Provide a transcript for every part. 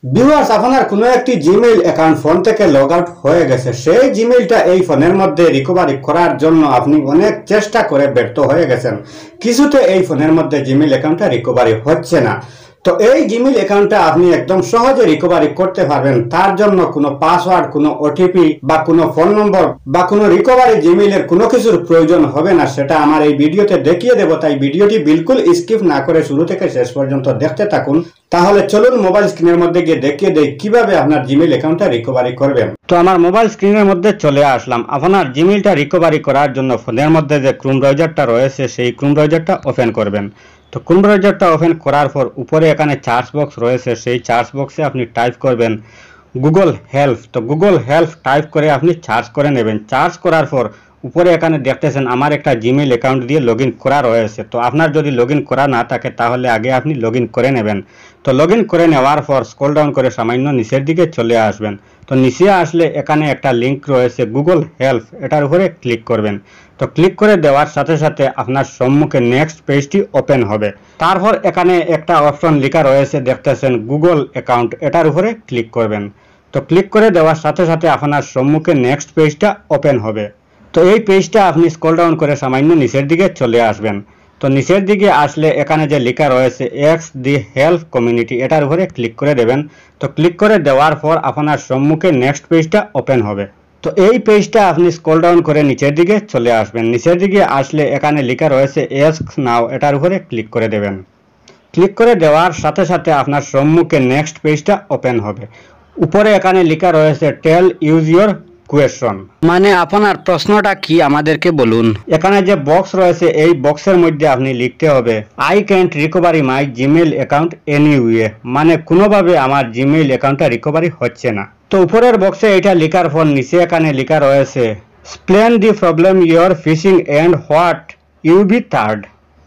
Viewers, আপনার কোনো একটি জিমেইল অ্যাকাউন্ট ফোন থেকে লগ আউট হয়ে গেছে, সেই জিমেইলটা এই ফোনের মধ্যে রিকভারি করার জন্য আপনি অনেক চেষ্টা করে ব্যর্থ হয়ে গেছেন। কিছুতে এই ফোনের মধ্যে জিমেইল অ্যাকাউন্টটা রিকভারি হচ্ছে না। তো এই জিমেইল অ্যাকাউন্টটা আপনি একদম সহজে রিকভারি করতে পারবেন। তার জন্য কোনো পাসওয়ার্ড, কোনো ওটিপি বা কোনো ফোন নম্বর বা কোনো রিকভারি জিমেইলের কোনো কিছুর প্রয়োজন হবে না। সেটা আমার এই ভিডিওতে দেখিয়ে দেব, তাই ভিডিওটি বিলকুল স্কিপ না করে শুরু থেকে শেষ পর্যন্ত দেখতে থাকুন। তাহলে চলুন মোবাইল স্ক্রিনের মধ্যে গিয়ে দেখিয়ে দেই কিভাবে আপনার জিমেইল অ্যাকাউন্টটা রিকভারি করবেন। তো আমার মোবাইল স্ক্রিনের মধ্যে চলে আসলাম। আপনার জিমেইলটা রিকভারি করার জন্য ফোনের মধ্যে যে ক্রোম ব্রাউজারটা রয়েছে সেই ক্রোম ব্রাউজারটা ওপেন করবেন। তো ক্রোম ব্রাউজারটা ওপেন করার পর উপরে এখানে সার্চ বক্স রয়েছে, সেই সার্চ বক্সে আপনি টাইপ করবেন গুগল হেল্প। তো গুগল হেল্প টাইপ করে আপনি সার্চ করে নেবেন। সার্চ করার পর উপরে এখানে দেখতেছেন আমার একটা জিমেইল অ্যাকাউন্ট দিয়ে লগ ইন করা রয়েছে। তো আপনার যদি লগ ইন করা না থাকে তাহলে আগে আপনি লগ ইন করে নেবেন। তো লগ ইন করে নেওয়ার পর স্ক্রল ডাউন করে সামান্য নিচের দিকে চলে আসবেন। তো নিচে আসলে এখানে একটা লিঙ্ক রয়েছে গুগল হেল্প, এটার উপরে ক্লিক করবেন। তো ক্লিক করে দেওয়ার সাথে সাথে আপনার সম্মুখে নেক্সট পেজটি ওপেন হবে। তারপর এখানে একটা অপশন লেখা রয়েছে দেখতেছেন গুগল অ্যাকাউন্ট, এটার উপরে ক্লিক করবেন। তো ক্লিক করে দেওয়ার সাথে সাথে আপনার সম্মুখে নেক্সট পেজটা ওপেন হবে। তো এই পেজটা আপনি স্ক্রল ডাউন করে সামান্য নিচের দিকে চলে আসবেন। তো নিচের দিকে আসলে এখানে যে লেখা রয়েছে এক্স দি হেল্প কমিউনিটি, এটার উপরে ক্লিক করে দেবেন। তো ক্লিক করে দেওয়ার পর আপনার সম্মুখে নেক্সট পেজটা ওপেন হবে। তো এই পেজটা আপনি স্ক্রল ডাউন করে নিচের দিকে চলে আসবেন। নিচের দিকে আসলে এখানে লেখা রয়েছে এস্ক নাও, এটার উপরে ক্লিক করে দেবেন। ক্লিক করে দেওয়ার সাথে সাথে আপনার সম্মুখে নেক্সট পেজটা ওপেন হবে। উপরে এখানে লেখা রয়েছে টেল ইউজ ইউর কোয়েশ্চন, মানে আপনার প্রশ্নটা কি আমাদেরকে বলুন। এখানে যে বক্স রয়েছে এই বক্সের মধ্যে আপনি লিখতে হবে I can't recovery my Gmail account anyway, মানে কোনোভাবে আমার জিমেইল অ্যাকাউন্টটা রিকভারি হচ্ছে না। তো উপরের বক্সে এটা লেখার পর নিচে এখানে লেখা রয়েছে explain the problem you're facing and what you be third,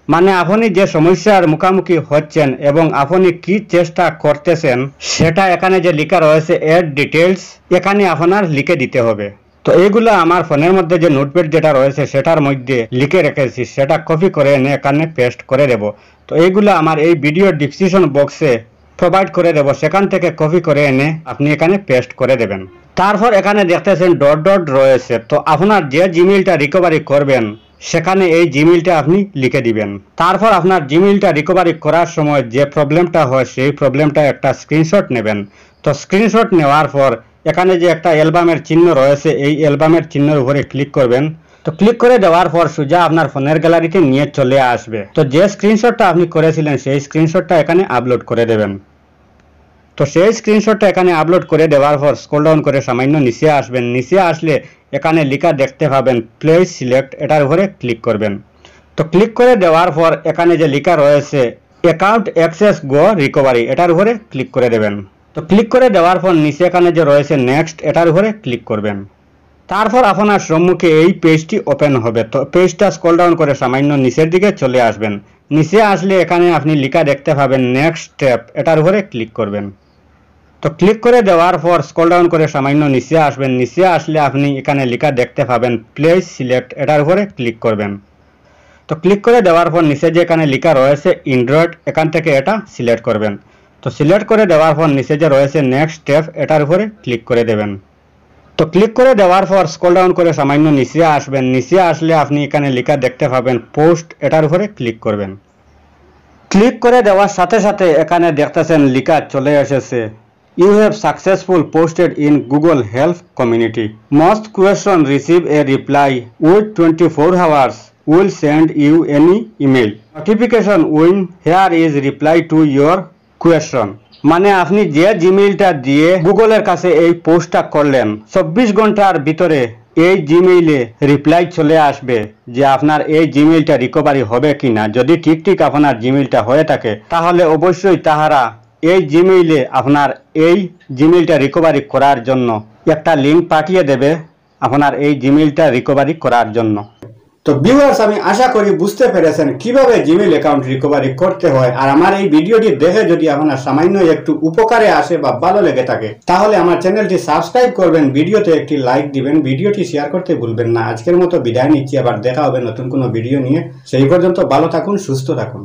মানে আপনি যে সমস্যার মুখোমুখি হচ্ছেন এবং আপনি কি চেষ্টা করতেছেন সেটা এখানে যে লেখা রয়েছে এড ডিটেলস, এখানে আপনার লিখে দিতে হবে। তো এইগুলো আমার ফোনের মধ্যে যে নোটপ্যাড যেটা রয়েছে সেটার মধ্যে লিখে রেখেছি, সেটা কপি করে এনে এখানে পেস্ট করে দেব। তো এইগুলো আমার এই ভিডিও ডিসক্রিপশন বক্সে প্রোভাইড করে দেব, সেখান থেকে কপি করে এনে আপনি এখানে পেস্ট করে দেবেন। তারপর এখানে দেখতেছেন ডট ডট রয়েছে। তো আপনার যে জিমেইলটা রিকভারি করবেন সেখানে এই জিমেইলটা আপনি লিখে দিবেন। তারপর আপনার জিমেইলটা রিকভারি করার সময় যে প্রবলেমটা হয় সেই প্রবলেমটা একটা স্ক্রিনশট নেবেন। তো স্ক্রিনশট নেওয়ার পর এখানে যে একটা অ্যালবামের চিহ্ন রয়েছে এই অ্যালবামের চিহ্নের উপরে ক্লিক করবেন। তো ক্লিক করে দেওয়ার পর সোজা আপনার ফোনের গ্যালারিতে নিয়ে চলে আসবে। তো যে স্ক্রিনশটটা আপনি করেছিলেন সেই স্ক্রিনশটটা এখানে আপলোড করে দেবেন। তো সেই স্ক্রিনশটটা এখানে আপলোড করে দেওয়ার পর স্ক্রল ডাউন করে সামান্য নিচে আসবেন। নিচে আসলে এখানে লেখা দেখতে পাবেন প্লেস সিলেক্ট, এটার উপরে ক্লিক করবেন। তো ক্লিক করে দেওয়ার পর এখানে যে লেখা রয়েছে অ্যাকাউন্ট অ্যাক্সেস গো রিকভারি, এটার উপরে ক্লিক করে দেবেন। তো ক্লিক করে দেওয়ার পর নিচে এখানে যে রয়েছে নেক্সট, এটার উপরে ক্লিক করবেন। তারপর আপনার সম্মুখে এই পেজটি ওপেন হবে। তো পেজটা স্ক্রল ডাউন করে সামান্য নিচের দিকে চলে আসবেন। নিচে আসলে এখানে আপনি লেখা দেখতে পাবেন নেক্সট স্টেপ, এটার উপরে ক্লিক করবেন। তো ক্লিক করে দেওয়ার পর স্ক্রল ডাউন করে সামান্য নিচে আসবেন। নিচে আসলে আপনি এখানে লেখা দেখতে পাবেন প্লেস সিলেক্ট, এটার উপরে ক্লিক করবেন। তো ক্লিক করে দেওয়ার পর নিচে যে এখানে লেখা রয়েছে অ্যান্ড্রয়েড, এখান থেকে এটা সিলেক্ট করবেন। তো সিলেক্ট করে দেওয়ার পর নিচে যে রয়েছে নেক্সট স্টেপ, এটার উপরে ক্লিক করে দেবেন। তো ক্লিক করে দেওয়ার পর স্ক্রল ডাউন করে সামান্য নিচে আসবেন। নিচে আসলে আপনি এখানে লেখা দেখতে পাবেন পোস্ট, এটার উপরে ক্লিক করবেন। ক্লিক করে দেওয়ার সাথে সাথে এখানে দেখতেছেন লেখা চলে এসেছে You have successfully posted in Google Help community. Most questions receive a reply with 24 hours. Will send you any email notification when here is reply to your question. মানে আপনি যে জিমেইলটা দিয়ে গুগলের কাছে এই পোস্টটা করলেন 24 ঘন্টার ভিতরে এই জিমেইলে রিপ্লাই চলে আসবে যে আপনার এই জিমেইলটা রিকভারি হবে কিনা। যদি ঠিক আপনার জিমেইলটা হয়ে থাকে তাহলে অবশ্যই তাহারা এই জিমেইলে আপনার এই জিমেইলটা রিকভারি করার জন্য একটা লিংক পাঠিয়ে দেবে আপনার এই জিমেইলটা রিকভারি করার জন্য। তো ভিউয়ার্স, আমি আশা করি বুঝতে পেরেছেন কিভাবে জিমেইল অ্যাকাউন্ট রিকভারি করতে হয়। আর আমার এই ভিডিওটি দেখে যদি আপনার সামান্য একটু উপকারে আসে বা ভালো লেগে থাকে তাহলে আমার চ্যানেলটি সাবস্ক্রাইব করবেন, ভিডিওতে একটি লাইক দিবেন, ভিডিওটি শেয়ার করতে ভুলবেন না। আজকের মতো বিদায় নিচ্ছি, আবার দেখা হবে নতুন কোনো ভিডিও নিয়ে। সেই পর্যন্ত ভালো থাকুন, সুস্থ থাকুন।